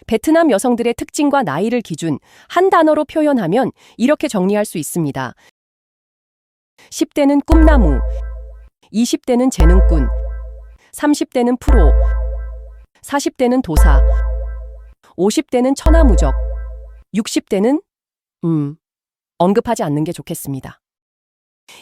베트남 여성들의 특징과 나이를 기준 한 단어로 표현하면 이렇게 정리할 수 있습니다. 10대는 꿈나무, 20대는 재능꾼, 30대는 프로, 40대는 도사, 50대는 천하무적, 60대는 언급하지 않는 게 좋겠습니다.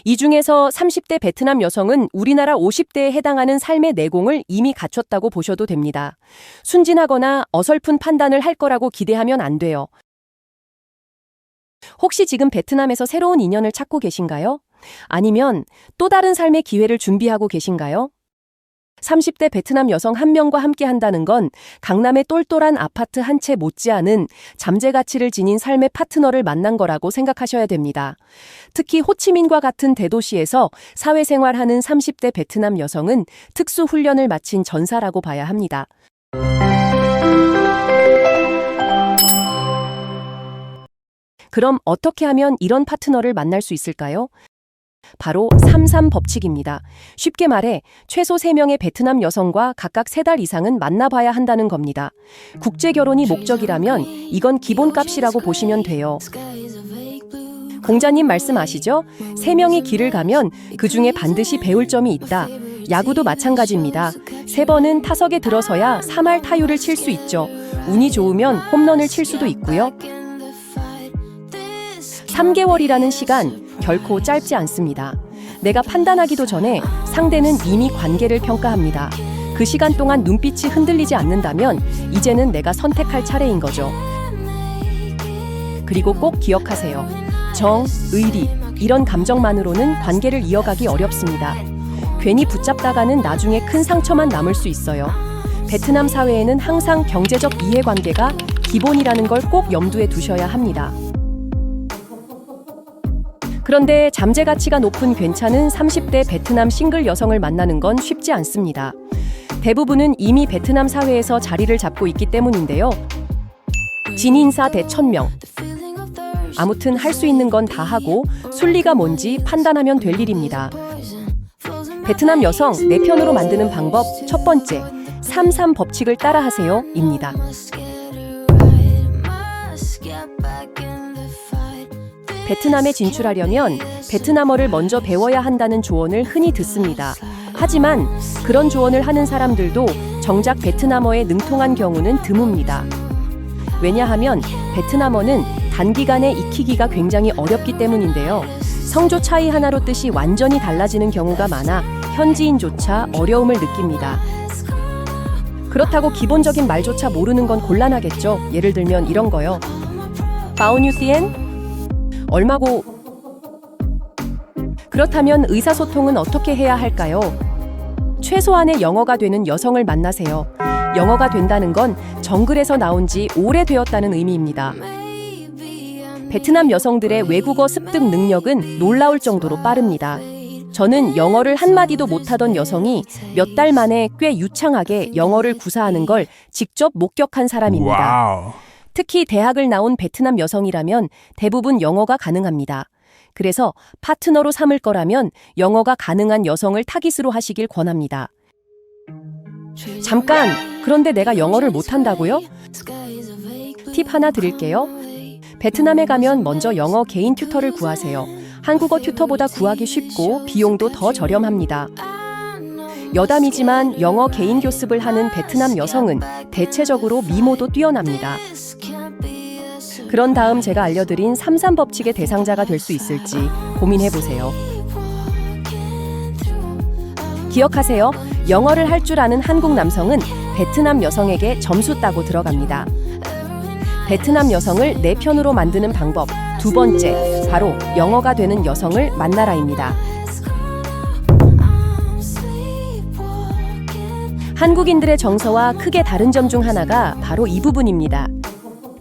이 중에서 30대 베트남 여성은 우리나라 50대에 해당하는 삶의 내공을 이미 갖췄다고 보셔도 됩니다. 순진하거나 어설픈 판단을 할 거라고 기대하면 안 돼요. 혹시 지금 베트남에서 새로운 인연을 찾고 계신가요? 아니면 또 다른 삶의 기회를 준비하고 계신가요? 30대 베트남 여성 한 명과 함께 한다는 건 강남의 똘똘한 아파트 한 채 못지않은 잠재 가치를 지닌 삶의 파트너를 만난 거라고 생각하셔야 됩니다. 특히 호치민과 같은 대도시에서 사회생활하는 30대 베트남 여성은 특수 훈련을 마친 전사라고 봐야 합니다. 그럼 어떻게 하면 이런 파트너를 만날 수 있을까요? 바로 33 법칙입니다. 쉽게 말해 최소 3명의 베트남 여성과 각각 3달 이상은 만나봐야 한다는 겁니다. 국제결혼이 목적이라면 이건 기본값이라고 보시면 돼요. 공자님 말씀 아시죠? 3명이 길을 가면 그중에 반드시 배울 점이 있다. 야구도 마찬가지입니다. 3번은 타석에 들어서야 3할 타율을 칠 수 있죠. 운이 좋으면 홈런을 칠 수도 있고요. 3개월이라는 시간 결코 짧지 않습니다. 내가 판단하기도 전에 상대는 이미 관계를 평가합니다. 그 시간 동안 눈빛이 흔들리지 않는다면 이제는 내가 선택할 차례인 거죠. 그리고 꼭 기억하세요. 정, 의리, 이런 감정만으로는 관계를 이어가기 어렵습니다. 괜히 붙잡다가는 나중에 큰 상처만 남을 수 있어요. 베트남 사회에는 항상 경제적 이해관계가 기본이라는 걸 꼭 염두에 두셔야 합니다. 그런데 잠재 가치가 높은 괜찮은 30대 베트남 싱글 여성을 만나는 건 쉽지 않습니다. 대부분은 이미 베트남 사회에서 자리를 잡고 있기 때문인데요. 진인사 대 1000명. 아무튼 할 수 있는 건 다 하고 순리가 뭔지 판단하면 될 일입니다. 베트남 여성 내 편으로 만드는 방법 첫 번째, 33 법칙을 따라하세요 입니다. 베트남에 진출하려면 베트남어를 먼저 배워야 한다는 조언을 흔히 듣습니다. 하지만 그런 조언을 하는 사람들도 정작 베트남어에 능통한 경우는 드뭅니다. 왜냐하면 베트남어는 단기간에 익히기가 굉장히 어렵기 때문인데요. 성조 차이 하나로 뜻이 완전히 달라지는 경우가 많아 현지인조차 어려움을 느낍니다. 그렇다고 기본적인 말조차 모르는 건 곤란하겠죠. 예를 들면 이런 거요. 바오뉴띠엔? 얼마고? 그렇다면 의사소통은 어떻게 해야 할까요? 최소한의 영어가 되는 여성을 만나세요. 영어가 된다는 건 정글에서 나온 지 오래되었다는 의미입니다. 베트남 여성들의 외국어 습득 능력은 놀라울 정도로 빠릅니다. 저는 영어를 한마디도 못하던 여성이 몇 달 만에 꽤 유창하게 영어를 구사하는 걸 직접 목격한 사람입니다. 와우. 특히 대학을 나온 베트남 여성이라면 대부분 영어가 가능합니다. 그래서 파트너로 삼을 거라면 영어가 가능한 여성을 타깃으로 하시길 권합니다. 잠깐! 그런데 내가 영어를 못한다고요? 팁 하나 드릴게요. 베트남에 가면 먼저 영어 개인 튜터를 구하세요. 한국어 튜터보다 구하기 쉽고 비용도 더 저렴합니다. 여담이지만 영어 개인 교습을 하는 베트남 여성은 대체적으로 미모도 뛰어납니다. 그런 다음 제가 알려드린 33 법칙의 대상자가 될 수 있을지 고민해보세요. 기억하세요. 영어를 할 줄 아는 한국 남성은 베트남 여성에게 점수 따고 들어갑니다. 베트남 여성을 내 편으로 만드는 방법 두 번째, 바로 영어가 되는 여성을 만나라입니다. 한국인들의 정서와 크게 다른 점 중 하나가 바로 이 부분입니다.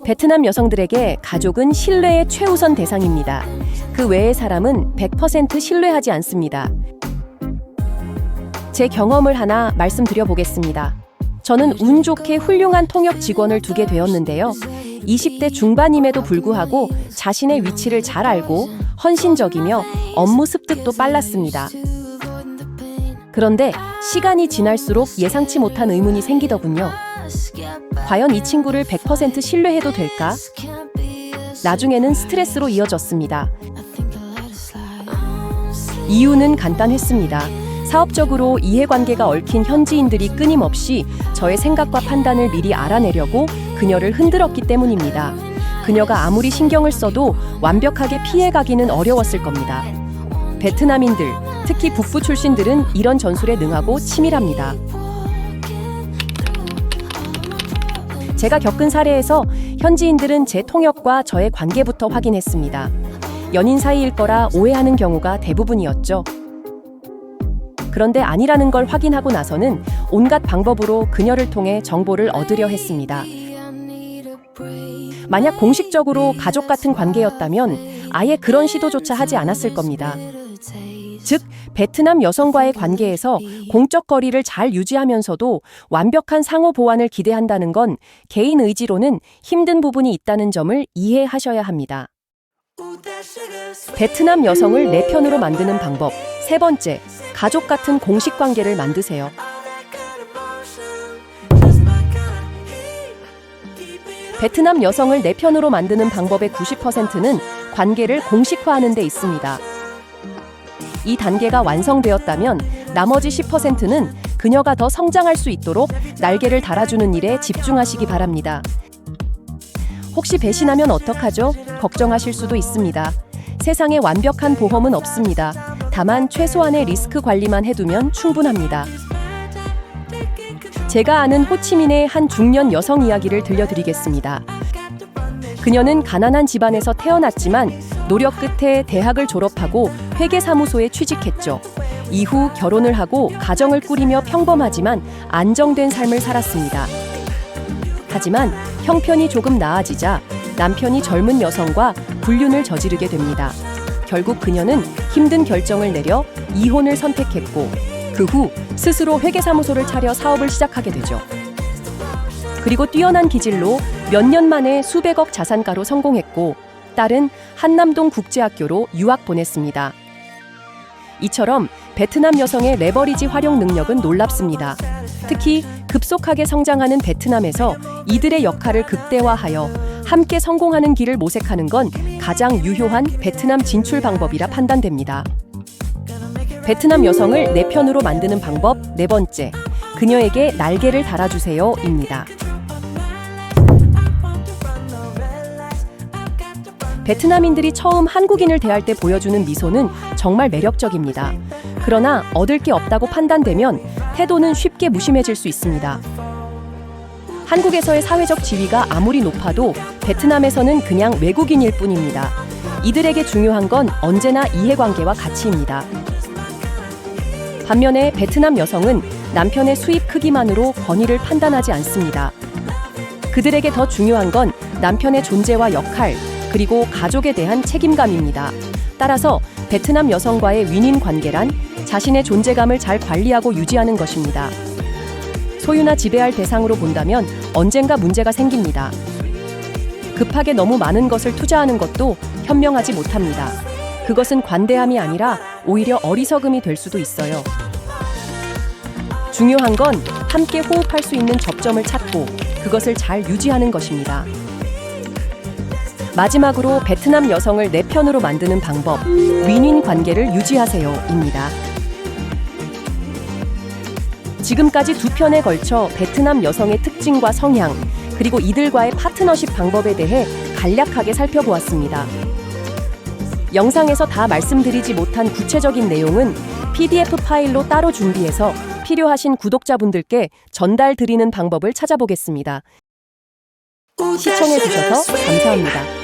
베트남 여성들에게 가족은 신뢰의 최우선 대상입니다. 그 외의 사람은 100% 신뢰하지 않습니다. 제 경험을 하나 말씀드려보겠습니다. 저는 운 좋게 훌륭한 통역 직원을 두게 되었는데요. 20대 중반임에도 불구하고 자신의 위치를 잘 알고 헌신적이며 업무 습득도 빨랐습니다. 그런데 시간이 지날수록 예상치 못한 의문이 생기더군요. 과연 이 친구를 100% 신뢰해도 될까? 나중에는 스트레스로 이어졌습니다. 이유는 간단했습니다. 사업적으로 이해관계가 얽힌 현지인들이 끊임없이 저의 생각과 판단을 미리 알아내려고 그녀를 흔들었기 때문입니다. 그녀가 아무리 신경을 써도 완벽하게 피해가기는 어려웠을 겁니다. 베트남인들, 특히 북부 출신들은 이런 전술에 능하고 치밀합니다. 제가 겪은 사례에서 현지인들은 제 통역과 저의 관계부터 확인했습니다. 연인 사이일 거라 오해하는 경우가 대부분이었죠. 그런데 아니라는 걸 확인하고 나서는 온갖 방법으로 그녀를 통해 정보를 얻으려 했습니다. 만약 공식적으로 가족 같은 관계였다면 아예 그런 시도조차 하지 않았을 겁니다. 즉, 베트남 여성과의 관계에서 공적 거리를 잘 유지하면서도 완벽한 상호 보완을 기대한다는 건 개인 의지로는 힘든 부분이 있다는 점을 이해하셔야 합니다. 베트남 여성을 내 편으로 만드는 방법. 세 번째, 가족 같은 공식 관계를 만드세요. 베트남 여성을 내 편으로 만드는 방법의 90%는 관계를 공식화하는 데 있습니다. 이 단계가 완성되었다면 나머지 10%는 그녀가 더 성장할 수 있도록 날개를 달아주는 일에 집중하시기 바랍니다. 혹시 배신하면 어떡하죠? 걱정하실 수도 있습니다. 세상에 완벽한 보험은 없습니다. 다만 최소한의 리스크 관리만 해두면 충분합니다. 제가 아는 호치민의 한 중년 여성 이야기를 들려드리겠습니다. 그녀는 가난한 집안에서 태어났지만 노력 끝에 대학을 졸업하고 회계사무소에 취직했죠. 이후 결혼을 하고 가정을 꾸리며 평범하지만 안정된 삶을 살았습니다. 하지만 형편이 조금 나아지자 남편이 젊은 여성과 불륜을 저지르게 됩니다. 결국 그녀는 힘든 결정을 내려 이혼을 선택했고 그 후 스스로 회계사무소를 차려 사업을 시작하게 되죠. 그리고 뛰어난 기질로 몇 년 만에 수백억 자산가로 성공했고 딸은 한남동 국제학교로 유학 보냈습니다. 이처럼 베트남 여성의 레버리지 활용 능력은 놀랍습니다. 특히 급속하게 성장하는 베트남에서 이들의 역할을 극대화하여 함께 성공하는 길을 모색하는 건 가장 유효한 베트남 진출 방법이라 판단됩니다. 베트남 여성을 내 편으로 만드는 방법 네 번째, 그녀에게 날개를 달아주세요입니다. 베트남인들이 처음 한국인을 대할 때 보여주는 미소는 정말 매력적입니다. 그러나 얻을 게 없다고 판단되면 태도는 쉽게 무심해질 수 있습니다. 한국에서의 사회적 지위가 아무리 높아도 베트남에서는 그냥 외국인일 뿐입니다. 이들에게 중요한 건 언제나 이해관계와 가치입니다. 반면에 베트남 여성은 남편의 수입 크기만으로 권위를 판단하지 않습니다. 그들에게 더 중요한 건 남편의 존재와 역할, 그리고 가족에 대한 책임감입니다. 따라서 베트남 여성과의 윈윈 관계란 자신의 존재감을 잘 관리하고 유지하는 것입니다. 소유나 지배할 대상으로 본다면 언젠가 문제가 생깁니다. 급하게 너무 많은 것을 투자하는 것도 현명하지 못합니다. 그것은 관대함이 아니라 오히려 어리석음이 될 수도 있어요. 중요한 건 함께 호흡할 수 있는 접점을 찾고 그것을 잘 유지하는 것입니다. 마지막으로 베트남 여성을 내 편으로 만드는 방법, 윈윈 관계를 유지하세요입니다. 지금까지 두 편에 걸쳐 베트남 여성의 특징과 성향, 그리고 이들과의 파트너십 방법에 대해 간략하게 살펴보았습니다. 영상에서 다 말씀드리지 못한 구체적인 내용은 PDF 파일로 따로 준비해서 필요하신 구독자분들께 전달드리는 방법을 찾아보겠습니다. 시청해주셔서 감사합니다.